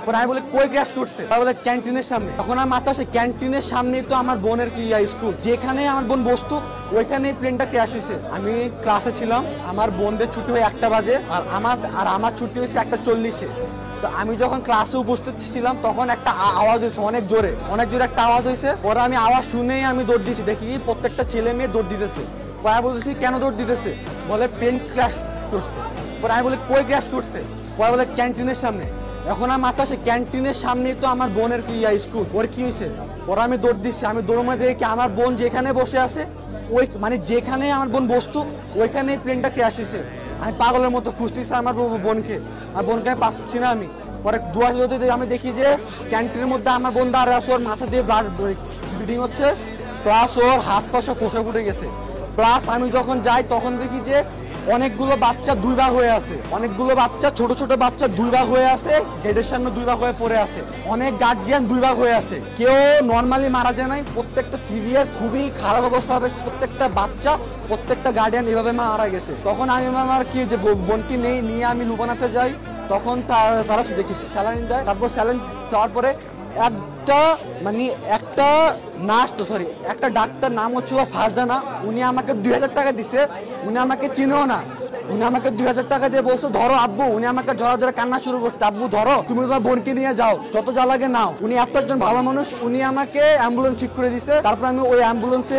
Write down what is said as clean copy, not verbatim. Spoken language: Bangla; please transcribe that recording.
পরে আমি বলি কই ক্র্যাশ করছে, বলে ক্যান্টিনের সামনে। তখন আমার মাথা আসে ক্যান্টিনের সামনে তো আমার বোনের স্কুল, যেখানে আমার বোন বসতো ওইখানে প্লেনটা ক্র্যাশ হয়েছে। আমি ক্লাসে ছিলাম, আমার বোনদের ছুটি হয় 1টা বাজে আর আমার ছুটি হয়েছে 1টা 40-এ। তো আমি যখন ক্লাসে উপস্থিত ছিলাম তখন একটা আওয়াজ হয়েছে অনেক জোরে একটা আওয়াজ হয়েছে। পরে আমি আওয়াজ শুনেই আমি দৌড় দিয়েছি, দেখি প্রত্যেকটা ছেলে মেয়ে দৌড় দিতেছে। পরে আমি বলতেছি কেন দৌড় দিতেছে, বলে প্লেন ক্র্যাশ করছে। পরে আমি বলি কই ক্র্যাশ করছে, পরে বলে ক্যান্টিনের সামনে। এখন আমার মাথা আসে ক্যান্টিনের সামনে তো আমার বোনের স্কুল, ওর কি হয়েছে। পরে আমি দৌড় দিচ্ছি, আমি দৌড়ের মধ্যে দেখি আমার বোন যেখানে বসে আছে ওই মানে যেখানে আমার বোন বসতো ওইখানে প্লেনটা ক্র্যাশ হয়েছে। আমি পাগলের মতো খুঁজতেছি আমার বোনকে, আর বোনকে আমি পাচ্ছি না। আমি পরে আমি দেখি যে ক্যান্টিনের মধ্যে আমার বোন দাঁড়িয়ে আছে, ওর মাথা দিয়ে ব্লাড ব্লিডিং হচ্ছে, প্লাস ওর হাত পা সব খসে ফুটে গেছে। প্লাস আমি যখন যাই তখন দেখি যে অনেকগুলো বাচ্চা 2 ভাগ হয়ে আছে, অনেকগুলো বাচ্চা ছোট ছোট বাচ্চা 2 ভাগ হয়ে আছে, গেটের সামনে 2 ভাগ হয়ে পড়ে আছে, অনেক গার্জিয়ান 2 ভাগ হয়ে আছে। কেউ নর্মালি মারা যায় নাই, প্রত্যেকটা সিভিয়ার খুবই খারাপ অবস্থা হবে, প্রত্যেকটা বাচ্চা প্রত্যেকটা গার্ডিয়ান এভাবে মারা গেছে। তখন আমি আমার কি যে বোনকে নিয়ে আমি লুবানাতে যাই, তখন তারা স্যালাইন দেয়। তারপর স্যালাইন দেওয়ার পরে একটা একটা ডাক্তার নাম হচ্ছিল ফারজানা, উনি আমাকে 2000 টাকা দিছে। উনি আমাকে চিনেও না, উনি আমাকে 2000 টাকা দিয়ে বলছে ধরো আব্বু। উনি আমাকে ধরে কান্না শুরু করছে, আব্বু ধরো, তুমি তোমার বোনকে নিয়ে যাও, যত যা লাগে নাও। উনি এত একজন ভালো মানুষ, উনি আমাকে অ্যাম্বুলেন্স ঠিক করে দিছে। তারপর আমি ওই অ্যাম্বুলেন্সে